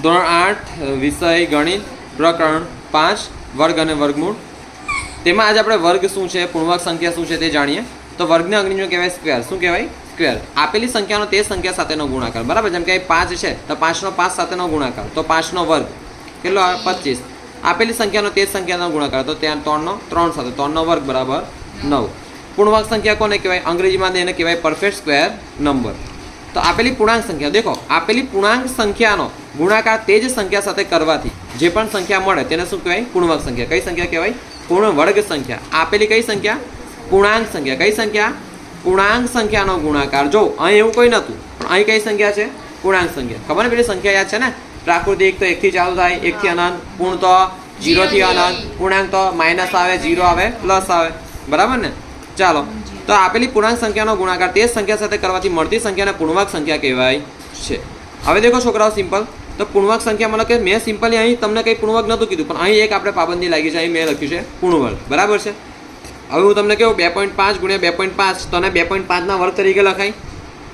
ધોરણ 8 વિષય ગણિત પ્રકરણ 5 વર્ગ અને વર્ગમૂળ. તેમાં આજે આપણે વર્ગ શું છે, પૂર્ણાંક સંખ્યા શું છે તે જાણીએ. તો વર્ગને અંગ્રેજીમાં કહેવાય સ્ક્વેર. શું કહેવાય? સ્ક્વેર. આપેલી સંખ્યાનો તે સંખ્યા સાથેનો ગુણાકાર. બરાબર, જેમ કે 5 છે તો 5 નો 5 સાથેનો ગુણાકાર તો 5 નો વર્ગ કેટલો આવે? 25. આપેલી સંખ્યાનો તે સંખ્યાનો ગુણાકાર તો ત્યાં 3 નો 3 સાથે 3 નો વર્ગ બરાબર 9. પૂર્ણાંક સંખ્યા કોને કહેવાય? અંગ્રેજીમાં એને કહેવાય પરફેક્ટ સ્ક્વેર નંબર. તો આપેલી પૂર્ણાંક સંખ્યા, દેખો આપેલી પૂર્ણાંક સંખ્યાનો ગુણાકાર તે જ સંખ્યા સાથે કરવાથી જે પણ સંખ્યા મળે તેને શું કહેવાય? પૂર્ણાંક સંખ્યા. કઈ સંખ્યા કહેવાય? પૂર્ણ વર્ગ સંખ્યા. આપેલી કઈ સંખ્યા? પૂર્ણાંક સંખ્યા. કઈ સંખ્યા? પૂર્ણાંક સંખ્યાનો ગુણાકાર. જો અહીં એવું કોઈ નહોતું પણ અહીં કઈ સંખ્યા છે? પૂર્ણાંક સંખ્યા. ખબર ને પેલી સંખ્યા યાદ છે ને? પ્રાકૃતિક તો 1 થી ચાલુ થાય, 1 થી અનંત, પૂર્ણ તો 0 થી અનંત, પૂર્ણાંક તો માઇનસ આવે, 0 આવે, પ્લસ આવે. બરાબર ને? ચાલો, તો આપેલી પૂર્ણાંક સંખ્યાનો ગુણાકાર તે સંખ્યા સાથે કરવાથી મળતી સંખ્યાને પૂર્ણાંક સંખ્યા કહેવાય છે. હવે દેખો છોકરાઓ, સિમ્પલ. તો પૂર્ણાંક સંખ્યા મતલબ કે મેં સિમ્પલી અહીં તમને કંઈ પૂર્ણાંક નહોતું કીધું, પણ અહીં એક આપણે પાબંદી લાગી છે. અહીં મેં લખ્યું છે પૂર્ણવર્ગ. બરાબર છે? હવે હું તમને કહું 2.5 ગુણ્યા 2.5 તો 2.5 ના વર્ગ તરીકે લખાય.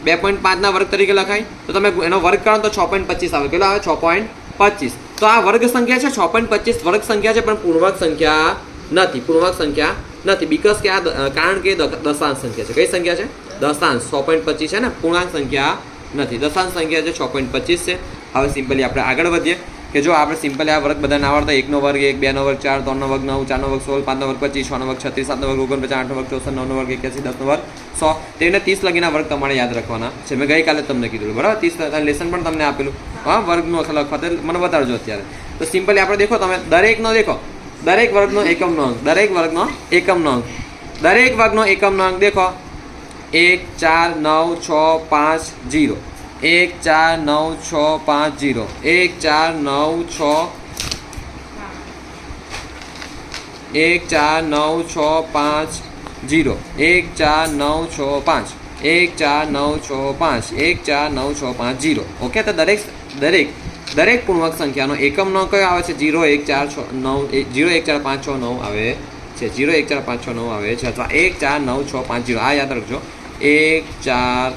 2.5 ના વર્ગ તરીકે લખાય તો તમે એનો વર્ગ કરો તો 6.25 આવે. કેટલો આવે? 6.25. તો આ વર્ગ સંખ્યા છે, 6.25 વર્ગ સંખ્યા છે, પણ પૂર્ણાંક સંખ્યા નથી. પૂર્ણાંક સંખ્યા નથી બીકોઝ કે આ કારણ કે દશાંશ સંખ્યા છે. કઈ સંખ્યા છે? દશાંશ. 6.25 છે ને, પૂર્ણાંક સંખ્યા નથી, દશાંશ સંખ્યા છે, 6.25 છે. હવે સિમ્પલી આપણે આગળ વધીએ કે જો આપણે સિમ્પલી આ વર્ગ બધા ના આવડતા, 1 નો વર્ગ 1, 2 નો વર્ગ 4, 3 નો વર્ગ 9, 4 નો વર્ગ 16, 5 નો વર્ગ 25, 6 નો વર્ગ 36, 7 નો વર્ગ 49, 8 નો વર્ગ 64, 9 નો વર્ગ 81, 10 નો વર્ગ 100, તેને 30 લગીના વર્ગ તમારે યાદ રાખવાના છે. મેં ગઈકાલે તમને કીધું બરાબર, 30 લેસન પણ તમને આપેલું. હા, વર્ગનું લખવા મને બતાડજો અત્યારે. તો સિમ્પલી આપણે દેખો, તમે દરેકનો દેખો, દરેક વર્ગનો એકમનો અંક, દરેક વર્ગનો એકમનો અંક, દરેક વર્ગનો એકમનો અંક દેખો 1, 4, 9, 6, 5, 0, 1, 4, 9, 6, 5, 0, 1, 4, 9, 6, 1, 4, 9, 6, 5, 0, 1, 4, 9, 6, 5, 1, 4, 9, 6, 5, 1, 4, 9, 6, 5, 0. ઓકે, તો દરેક પૂર્ણાંક સંખ્યાનો એકમનો કયો આવે છે? 0, 1, 4, 6, 9, 0, 1, 4, 5, 6, 9 આવે છે. 0, 1, 4, 5, 6, 9 આવે છે. અથવા 1, 4, 9, 6, 5, 0. આ યાદ રાખજો. 1, 4,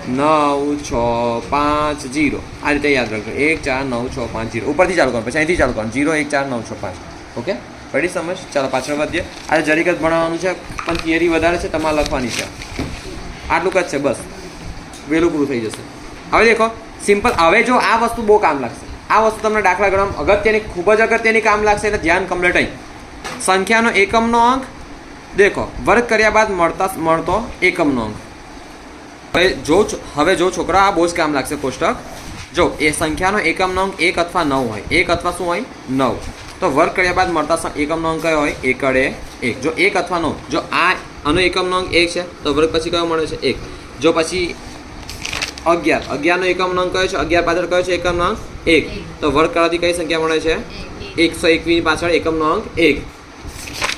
9, 6, 5, 0. આ રીતે યાદ રાખજો. 1, 4, 9, 6, 5, 0. ઉપરથી ચાલુ કરો, પછી અહીંથી ચાલુ કરો. 0, 1, 4, 9, 6, 5. ઓકે, પડી સમજ? ચાલો પાછળ વધીએ. આજે જરીક જ ભણાવવાનું છે, પણ થિયરી વધારે છે, તમારે લખવાની છે. આટલું જ છે, બસ વહેલું પૂરું થઈ જશે. હવે દેખો સિમ્પલ. હવે જો આ વસ્તુ બહુ કામ લાગશે, આ વસ્તુ તમને દાખલા ગણવામાં અગત્યની, ખૂબ જ અગત્યની કામ લાગશે, એટલે ધ્યાન કમ્પ્લીટ અહીં. સંખ્યાનો એકમનો અંક દેખો, વર્ગ કર્યા બાદ મળતો એકમનો અંક. હવે જો છોકરા, આ બહુ જ કામ લાગશે કોષ્ટક. જો એ સંખ્યાનો એકમનો અંક 1 અથવા 9 હોય, 1 અથવા શું હોય? 9. તો વર્ગ કર્યા બાદ મળતા એકમનો અંક કયો હોય? એકડે 1. જો 1 અથવા 9, જો આનો એકમનો અંક 1 છે તો વર્ગ પછી કયો મળે છે? 1. જો પછી 11 નો એકમનો અંક કયો છે? 11 પાછળ કયો છે એકમનો અંક? 1. તો વર્ગ કરવાથી કઈ સંખ્યા મળે છે? 121 પાછળ એકમનો અંક 1.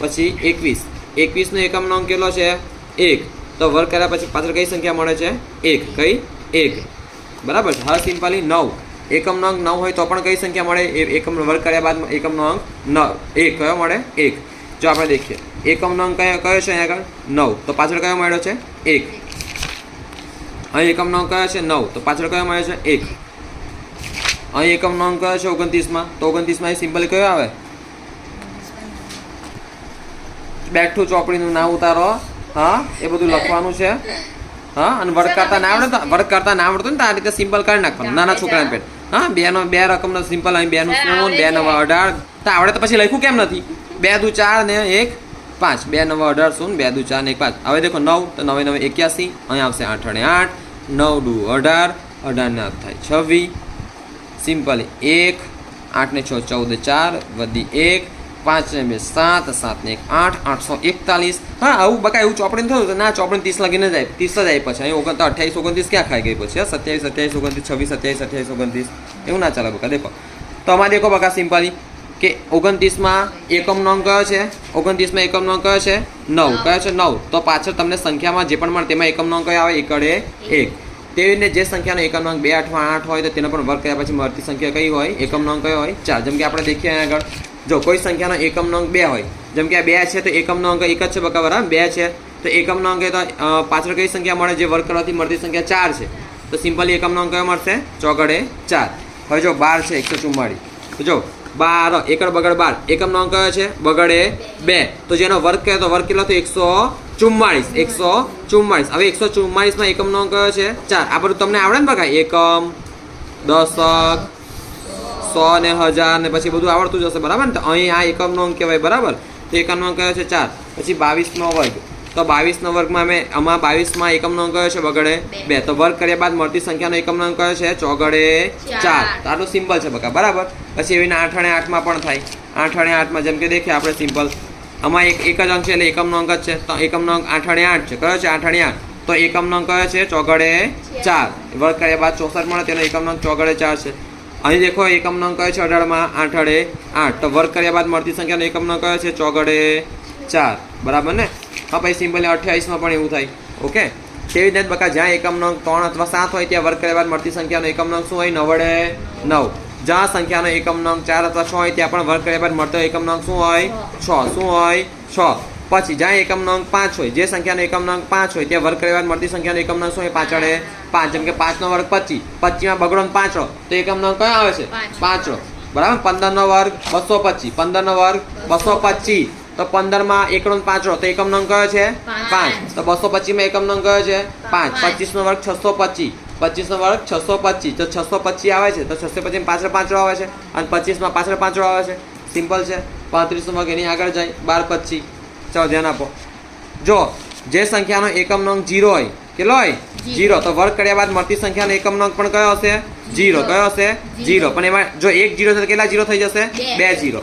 પછી 21 નો એકમનો અંક કેટલો છે? 1. તો વર્ગ કર્યા પછી પાછળ કઈ સંખ્યા મળે છે? 1. કઈ? 1. બરાબર છે. હવે સિમ્પલી 9 એકમનો અંક 9 હોય તો પણ કઈ સંખ્યા મળે? એકમ વર્ગ કર્યા બાદ એકમનો અંક 1 કયો મળે? 1. જો આપણે દેખીએ એકમનો અંક કયો છે અહીંયા આગળ? 9. તો પાછળ કયો મળ્યો છે? 1. અહીં એકમનો અંક કયો છે? 9. તો પાછળ કયો મળે છે? 1. અહીં એકમનો અંક કયો છે? 29 તો 29 સિમ્પલી કયો આવે? બેઠું ચોપડીનું ના ઉતારો. હા, એ બધું લખવાનું છે. હા, અને વર્ગ કરતા ના આવડતું ને તો આ રીતે સિમ્પલ કરી નાખવાનું નાના છોકરાને પેટ. હા, 2 રકમનો સિમ્પલ, અહીં 2 નું 0, 2 9 18. તો આવડે તો પછી લખ્યું કેમ નથી? 2 દુ 4 ને 1 5, 2 9 18 0, 2 દુ 4 ને 1 5. હવે દેખો 9 તો 9 9 81, અહીં આવશે 8 અને 8, 9 દુ 18, 18 ને 8 થાય 26. સિમ્પલી 1, 8 ને 6 14, 4 વધી 1, 5 ને 2 7, 7 ને 1 8, 841. હા, આવું બકા એવું ચોપડીને થયું તો ના, ચોપડીને 30 લગીને જાય, 30 જ આવી પછી. અહીં 28 29 ક્યાં ખાઈ ગઈ પછી? 27 27 29 26 27 28 29 એવું ના ચાલે બકા. દેખો તો આમાં દેખો બકા સિમ્પલી કે 29માં એકમનો અંક કયો છે? 29માં એકમનો અંક કયો છે? 9. કયો છે? 9. તો પાછળ તમને સંખ્યામાં જે પણ મળે તેમાં એકમનો અંક કયો આવે? એકડે 1. તેવી રીતે જે સંખ્યાનો એકમનો અંક 2, 8, 8 હોય તો તેનો પણ વર્ગ કર્યા પછી મળતી સંખ્યા કઈ હોય? એકમનો અંક કયો હોય? 4. જેમ કે આપણે દેખીએ અહીંયા આગળ, જો કોઈ સંખ્યાનો એકમનો અંક 2 હોય, જેમ કે આ 2 છે તો એકમનો અંક 1 જ છે બકા. બરાબર, 2 છે તો એકમનો અંક તો પાછળ કઈ સંખ્યા મળે? જે વર્ગ કરવાથી મળતી સંખ્યા 4 છે. તો સિમ્પલી એકમનો અંક કયો મળશે? ચોગડે 4. હવે જો 12 છે 144. તો જો 12 એકડ બગડ 12 એકમનો અંક કયો છે બગડે 2. તો જેનો વર્ગ કહે તો વર્ગ કેટલો થયો 144. હવે 144 માં એકમનો અંક કયો છે 4. આ બધું તમને આવડે ને બકા એકમ દશક 100 ને 1000 ને પછી બધું આવડતું જ હશે બરાબર ને. તો અહીં આ એકમનો અંક કહેવાય બરાબર. તો એકમનો અંક કયો છે 4. પછી 22 નો વર્ગ. તો 22 નો વર્ગમાં આમાં 22 માં એકમનો અંક કયો છે બગડે 2. તો વર્ગ કર્યા બાદ મળતી સંખ્યાનો એકમનો અંક કયો છે ચોગડે 4. તો આટલું સિમ્પલ છે બકા બરાબર. પછી એવી 8 અને 8 માં પણ થાય. 8 અને 8 માં જેમ કે દેખીએ આપણે સિમ્પલ આમાં એક જ અંક છે એટલે એકમનો અંક જ છે. તો એકમનો અંક 8 અને 8 છે કયો છે 8 અને 8. તો એકમનો અંક કયો છે ચોગડે 4. વર્ગ કર્યા બાદ 64 મળે તેનો એકમનો અંક ચોગડે 4 છે. અહીં દેખો એકમનો અંક કયો છે 18 માં 8 અડે 8. તો વર્ગ કર્યા બાદ મળતી સંખ્યાનો એકમનો અંક કયો છે ચોગડે 4 બરાબર ને. હા પછી સિમ્પલ 28 માં પણ એવું થાય. ઓકે તેવી જ રીતે બકા જ્યાં એકમનો અંક 3 અથવા 7 હોય ત્યાં વર્ગ કર્યા બાદ મળતી સંખ્યાનો એકમનો અંક શું હોય 9 વડે 9. જ્યાં સંખ્યાનો એકમનો અંક 4 અથવા 6 હોય ત્યાં પણ વર્ગ કર્યા બાદ મળતો એકમનો અંક શું હોય 6. શું હોય 6. પછી જ્યાં એકમનો અંક 5 હોય જે સંખ્યાનો એકમનો અંક 5 હોય ત્યાં વર્ગ કર્યા બાદ મળતી સંખ્યાનો એકમનો અંક શું હોય 5 વડે 5. જેમ કે 5 નો વર્ગ 25 25 માં બગડો 5 તો એકમનો અંક કયો આવે છે 5 બરાબર. 15 નો વર્ગ 225 15 નો વર્ગ 225. તો 15 માં 1 નો 5 તો એકમનો અંક કયો છે 5. તો 225 માં એકમનો અંક કયો છે 5. 25 નો વર્ગ 625 25 નો વર્ગ 625. તો 625 આવે છે તો 625 પાછળ 5 આવે છે અને 25 માં પાછળ 5 આવે છે. સિમ્પલ છે. 35 નો વર્ગ એની આગળ જાય 12 25. ચાલો ધ્યાન આપો. જો જે સંખ્યાનો એકમનો અંક 0 હોય કેટલો હોય 0 તો વર્ગ કર્યા બાદ મળતી સંખ્યાનો એકમનો અંક પણ કયો હશે 0. કયો હશે 0. પણ એમાં જો 1 0 છે તો કેટલા 0 થઈ જશે 2 0.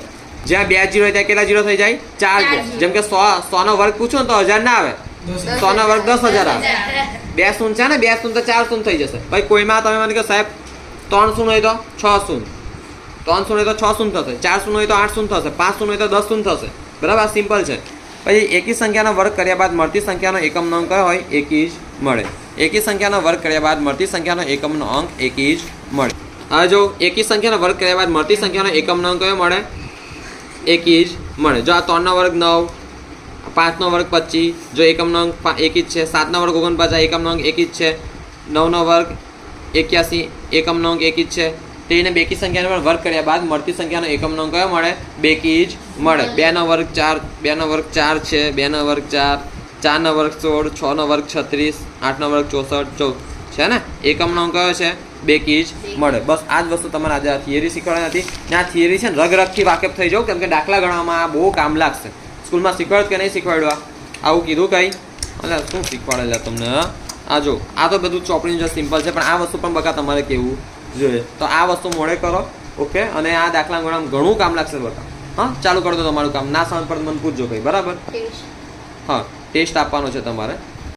જ્યાં 2 0 હોય ત્યાં કેટલા 0 થઈ જાય 4 0. જેમ કે 100 નો વર્ગ પૂછો તો 1000 ના આવે. 100 નો વર્ગ 10,000 આવે. 2 શૂન્ય છે ને 2 શૂન્ય તો 4 શૂન્ય થઈ જશે. ભાઈ કોઈમાં તમે મને કહો સાહેબ 3 શૂન્ય હોય તો 6 શૂન્ય 3 શૂન્ય હોય તો 6 શૂન્ય થશે. 4 શૂન્ય હોય તો 8 શૂન્ય થશે. 5 શૂન્ય હોય તો 10 શૂન્ય થશે બરાબર. આ સિમ્પલ છે. પછી એકી સંખ્યાનો વર્ગ કર્યા બાદ મળતી સંખ્યાનો એકમનો અંક કયો હોય એકી જ મળે. એકી સંખ્યાનો વર્ગ કર્યા બાદ મળતી સંખ્યાનો એકમનો અંક એકી જ મળે. હવે જો એકી સંખ્યાનો વર્ગ કર્યા બાદ મળતી સંખ્યાનો એકમનો અંક કયો મળે એકી જ મળે. જો આ 3 નો વર્ગ 9 5 નો વર્ગ 25 જો એકમનો અંક એકી જ છે. 7 નો વર્ગ 49 એકમનો અંક એકી જ છે. 9 નો વર્ગ 81 એકમનો અંક એકી જ છે. તેને બેકી સંખ્યાનો વર્ગ કર્યા બાદ મળતી સંખ્યાનો એકમનો અંક કયો મળે બેકી જ મળે. 2 નો વર્ગ 4 2 નો વર્ગ 4 છે. 2 નો વર્ગ 4 4 નો વર્ગ 16 6 નો વર્ગ 36 8 નો વર્ગ 64 છે ને. એકમનો અંક કયો છે બેકી જ મળે. બસ આ જ વસ્તુ તમારે આજે આ થિયરી શીખવાડવાની હતી ને. આ થિયરી છે ને રગરગથી વાકેફ થઈ જાવ કેમ કે દાખલા ગણવામાં આ બહુ કામ લાગશે. સ્કૂલમાં શીખવાડ્યું કે નહીં શીખવાડ્યું આવું કીધું કંઈ એટલે શું શીખવાડેલા તમને. આ જો આ તો બધું ચોપડીનું જે સિમ્પલ છે પણ આ વસ્તુ પણ બકા તમારે કેવું જોઈએ. તો આ વસ્તુ મોડે કરો ઓકે. અને આ દાખલા ગણવામાં ઘણું કામ લાગશે બકા. હા ચાલુ કરો તો તમારું કામ ના સમજ પડે મને પૂછજો કંઈ બરાબર. હા ટેસ્ટ આપવાનો છે તમારે.